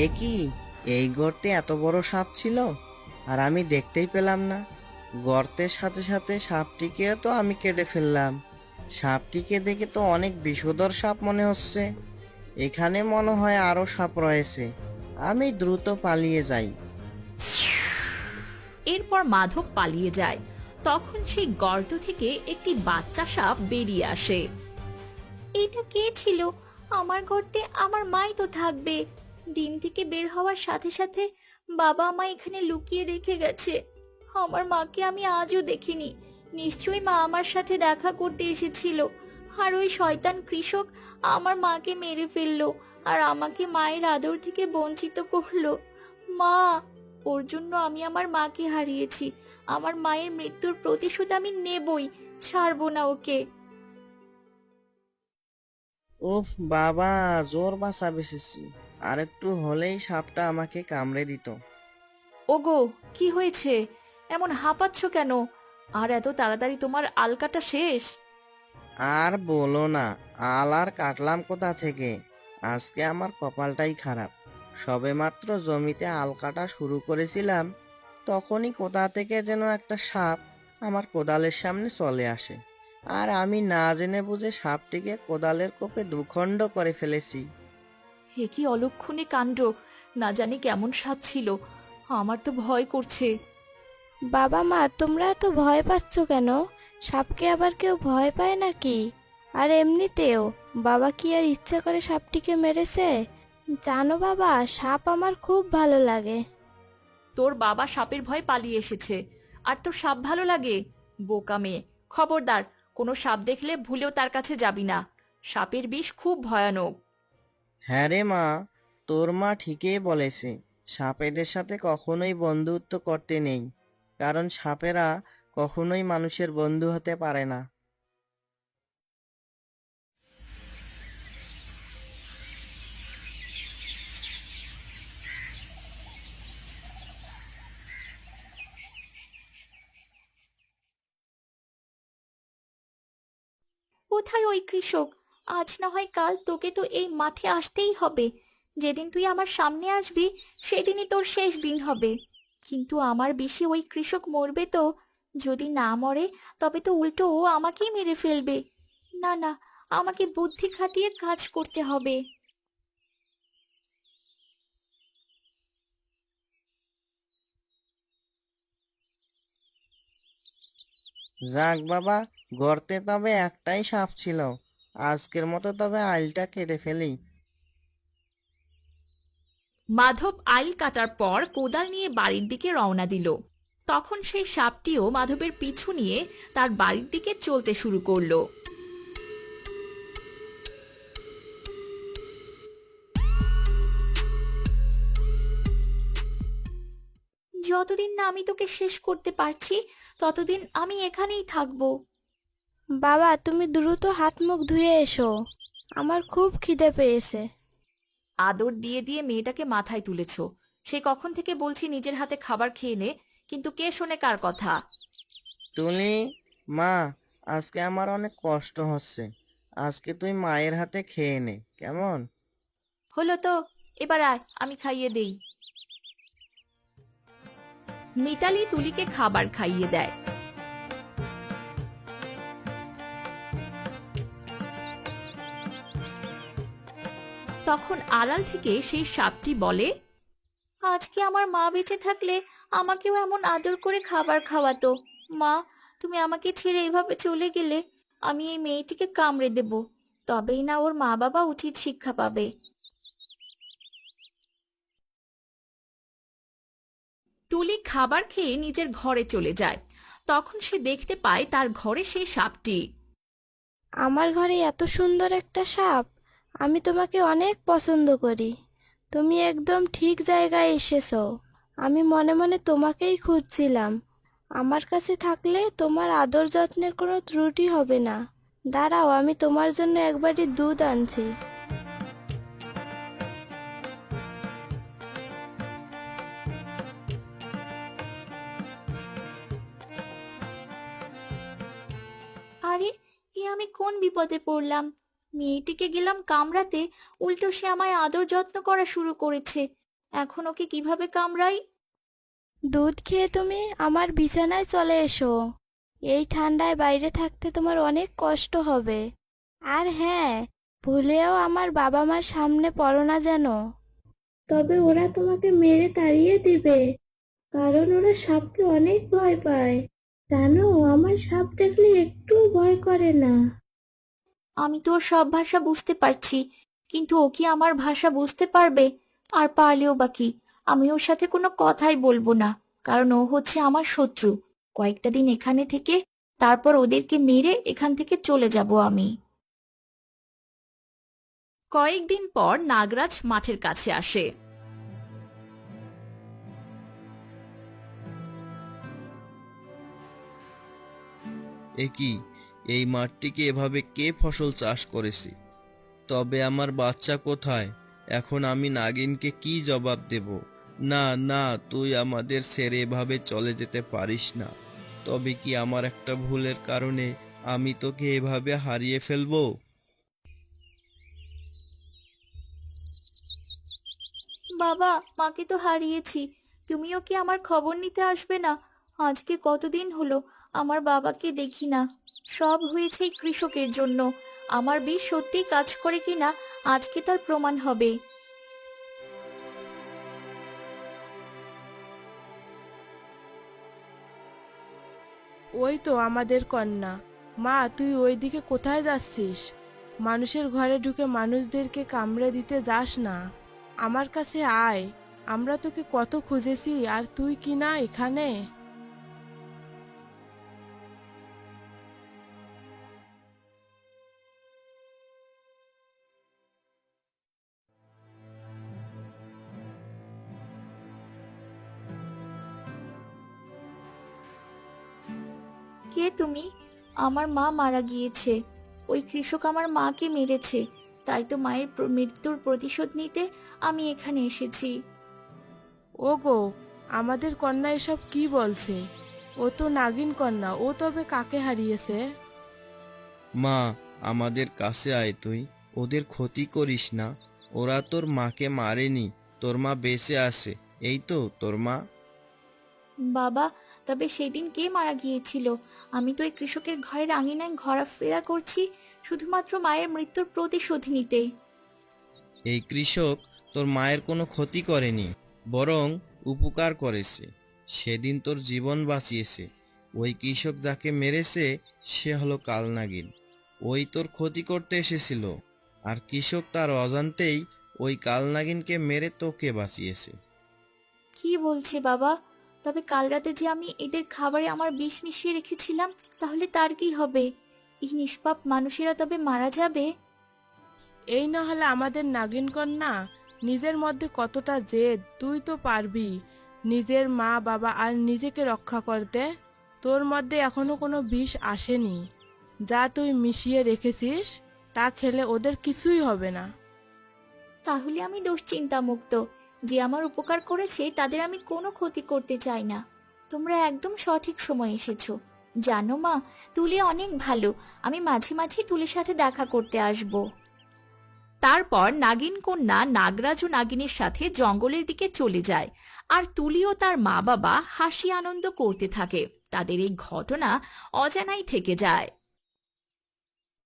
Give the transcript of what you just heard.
এ কি, এই গর্তে এত বড় সাপ ছিল আর আমি দেখতেই পেলাম না। গর্তের সাথে সাথে সাপটিকে তো আমি কেটে ফেললাম। সাপটিকে দেখে তো অনেক বিষধর সাপ মনে হচ্ছে। এখানে মনে হয় আরো সাপ রয়েছে। আমি দ্রুত পালিয়ে যাই। এরপর মাধব পালিয়ে যায়। তখন সেই গর্ত থেকে একটি বাচ্চা সাপ বেরিয়ে আসে। এটা কে ছিল? আমার গর্তে আমার মাই তো থাকবে। ডিম থেকে বের হওয়ার সাথে সাথে বাবা মা এখানে লুকিয়ে রেখে গেছে। আমার মাকে আমি আজও দেখিনি। নিশ্চয়ই মা আমার সাথে দেখা করতে এসেছিল। আর ওই শয়তান কৃষক আমার মাকে মেরে ফেললো আর আমাকে মায়ের আদর থেকে বঞ্চিত করলো। মা, ওর জন্য আমি আমার মাকে হারিয়েছি। আমার মায়ের মৃত্যুর প্রতিশোধ আমি নেবই, ছাড়বো না ওকে। উফ বাবা, জোর বাঁচা বেঁচেছি। আর একটু হলেই সাপটা আমাকে কামড়ে দিত। ওগো, কি হয়েছে? এমন হাঁপাচ্ছ কেন? আর এত তাড়াতাড়ি তোমার আলকাটা শেষ? আর বলো না, আল আর কাটলাম কোথা থেকে। আজকে আমার কপালটাই খারাপ। সবেমাত্র জমিতে আল কাটা শুরু করেছিলাম, তখনই কোথা থেকে যেন একটা সাপ আমার কোদালের সামনে চলে আসে। আর আমি না জেনে বুঝে সাপটিকে কোদালের কোপে দুখণ্ড করে ফেলেছি। হে কি অলক্ষণে কাণ্ড! না জানি কেমন স্বাদ ছিল। আমার তো ভয় করছে। বাবা মা, তোমরা এত ভয় পাচ্ছ কেন? সাপকে আবার কেউ ভয় পায় নাকি? আর এমনিতেও বাবা কি আর ইচ্ছা করে সাপটিকে মেরেছে? জানো বাবা, সাপ আমার খুব ভালো লাগে। তোর বাবা সাপের ভয় পালিয়ে এসেছে, আর তোর সাপ ভালো লাগে? বোকা মেয়ে! খবরদার, কোনো সাপ দেখলে ভুলেও তার কাছে যাবি না। সাপের বিষ খুব ভয়ানক। হ্যাঁ রে মা, তোর মা ঠিকই বলেছে। সাপেদের সাথে কখনোই বন্ধুত্ব করতে নেই, কারণ সাপেরা কখনোই মানুষের বন্ধু হতে পারে না। কোথায় ওই কৃষক? আজ না হয় কাল তোকে তো এই মাঠে আসতেই হবে। যেদিন তুই আমার সামনে আসবি সেদিনই তোর শেষ দিন হবে। কিন্তু আমার বেশি ওই কৃষক মরবে তো। যদি না মরে তবে তো উল্টো ও আমাকেই মেরে ফেলবে। না না, আমাকে বুদ্ধি খাটিয়ে কাজ করতে হবে। যাক বাবা, গর্তে তবে একটাই সাপ ছিল। আজকের মতো তবে আইলটা কেটে ফেলি। মাধব আইল কাটার পর কোদাল নিয়ে বাড়ির দিকে রওনা দিল। তখন সেই সাপটিও মাধবের পিছু নিয়ে তার বাড়ির দিকে চলতে শুরু করলো। যতদিন না আমি তোকে শেষ করতে পারছি ততদিন আমি এখানেই থাকবো। বাবা, তুমি দ্রুত হাত মুখ ধুয়ে এসো, আমার খুব খিদে পেয়েছে। আদর দিয়ে দিয়ে মেয়েটাকে মাথায় তুলেছ। সে কখন থেকে বলছি নিজের হাতে খাবার খেয়ে নে, কিন্তু কে শোনে কার কথা? তুলি, মা, আজকে আমার অনেক কষ্ট হচ্ছে। আজকে তুই মায়ের হাতে খেয়ে নে, কেমন? হলো তো, এবার আয় আমি খাইয়ে দেই। মিতালি তুলিকে খাবার খাইয়ে দেয়। তখন আড়াল থেকে সেই সাপটি বলে, আজকে আমার মা বেঁচে থাকলে আমাকেও এমন আদর করে খাবার খাওয়াতো। মা, তুমি আমাকে ছেড়ে এভাবে চলে গেলে আমি এই মেয়েটিকে কামড়ে দেব। তবেই না ওর মা বাবা উচিত শিক্ষা পাবে। তুলি খাবার খেয়ে নিজের ঘরে চলে যায়। তখন সে দেখতে পায় তার ঘরে সেই সাপটি। আমার ঘরে এত সুন্দর একটা সাপ! আমি তোমাকে অনেক পছন্দ করি। তুমি একদম ঠিক জায়গায় এসেছো। আমি মনে মনে তোমাকেই খুঁজছিলাম। আমার কাছে থাকলে তোমার আদর যত্নের কোনো ত্রুটি হবে না। দাঁড়াও, আমি তোমার জন্য এক বাটি দুধ আনছি। আরে, এ আমি কোন বিপদে পড়লাম! মেয়েটিকে গেলাম কামড়াতে, উল্টো সে আমায় আদর যত্ন করা শুরু করেছে। এখন ওকে কিভাবে কামড়াই? দুধ খেয়ে তুমি আমার বিছানায় চলে এসো। এই ঠান্ডায় বাইরে থাকতে তোমার অনেক কষ্ট হবে। আর হ্যাঁ, ভুলেও আমার বাবা মার সামনে পড়ো না যেন। তবে ওরা তোমাকে মেরে তাড়িয়ে দিবে, কারণ ওরা সাপকে অনেক ভয় পায়। জানো, আমার সাপ দেখলে একটুও ভয় করে না। আমি তো ওর সব ভাষা বুঝতে পারছি, কিন্তু ও কি আমার ভাষা বুঝতে পারবে? আর পারলেও বা কি, আমি ওর সাথে কোনো কথাই বলবো না, কারণ ও হচ্ছে আমার শত্রু। কয়েকটা দিন এখানে থেকে তারপর ওদেরকে মেরে এখান থেকে চলে যাব আমি। কয়েকদিন পর নাগরাজ মাঠের কাছে আসে। এ কি, এই মাঠটিকে এভাবে কে ফসল চাষ করেছে? তবে আমার বাচ্চা কোথায়? এখন আমি নাগিনকে কি জবাব দেব? না না, তুই আমাদের ছেড়ে এভাবে চলে যেতে পারিস না। তবে কি আমার একটা ভুলের কারণে আমি তোকে এভাবে হারিয়ে ফেলবো? বাবা, মাকে তো হারিয়েছি, তুমিও কি আমার খবর নিতে আসবে না? আজকে কতদিন হলো আমার বাবাকে দেখি না। সব হয়েছে এই কৃষকের জন্য। আমার বিষ সত্যিই কাজ করে কিনা আজকে তার প্রমাণ হবে। ওই তো আমাদের কন্যা। মা, তুই ওইদিকে কোথায় যাচ্ছিস? মানুষের ঘরে ঢুকে মানুষদেরকে কামড়ে দিতে যাস না। আমার কাছে আয়। আমরা তোকে কত খুঁজেছি, আর তুই কি না এখানে? কে তুমি? আমার মা মারা গিয়েছে। ওই কৃষক আমার মাকে মেরেছে, তাই তো মায়ের মৃত্যুর প্রতিশোধ নিতে আমি এখানে এসেছি। ওগো, আমাদের কন্যা এসব কি বলছে? ও তো নাগিন কন্যা, ও তবে কাকে হারিয়েছে? মা, আমাদের কাছে আয় তুই। ওদের ক্ষতি করিস না। ওরা তোর মাকে মারেনি, তোর মা বেঁচে আছে। এই তো তোর মা। বাবা, তবে সেদিন কে মারা গিয়েছিল? আমি তো এই কৃষকের ঘরের আঙিনায় ঘোরাফেরা করছি শুধুমাত্র মায়ের মৃত্যুর প্রতিশোধ নিতে। এই কৃষক তোর মায়ের কোনো ক্ষতি করেনি, বরং উপকার করেছে। সেদিন তোর জীবন বাঁচিয়েছে। ওই কৃষক যাকে মেরেছে সে হলো কালনাগিন। ওই তোর ক্ষতি করতে এসেছিল, আর কৃষক তার অজান্তেই ওই কালনাগিনকে মেরে তোকে বাঁচিয়েছে। কি বলছে বাবা? তবে কাল রাতে যে আমি এদের খাবারে আমার বিষ মিশিয়ে রেখেছিলাম, তাহলে তার কি হবে? এই নিষ্পাপ মানুষেরা তবে মারা যাবে? এই না হলে আমাদের নাগিন কন্যা। নিজের মধ্যে কতটা জেদ! তুই তো পারবি নিজের মা বাবা আর নিজেকে রক্ষা করতে। তোর মধ্যে এখনো কোনো বিষ আসেনি। যা তুই মিশিয়ে রেখেছিস তা খেলে ওদের কিছুই হবে না। তাহলে আমি দুশ্চিন্তা মুক্ত। যে আমার উপকার করেছে তাদের আমি কোনো ক্ষতি করতে চাই না। তোমরা একদম সঠিক সময় এসেছো। জানো মা, তুলি অনেক ভালো। আমি মাঝে মাঝে তুলির সাথে দেখা করতে আসব। তারপর নাগিন কন্যা নাগরাজ ও নাগিনের সাথে জঙ্গলের দিকে চলে যায়, আর তুলি ও তার মা বাবা হাসি আনন্দ করতে থাকে। তাদের এই ঘটনা অজানাই থেকে যায়।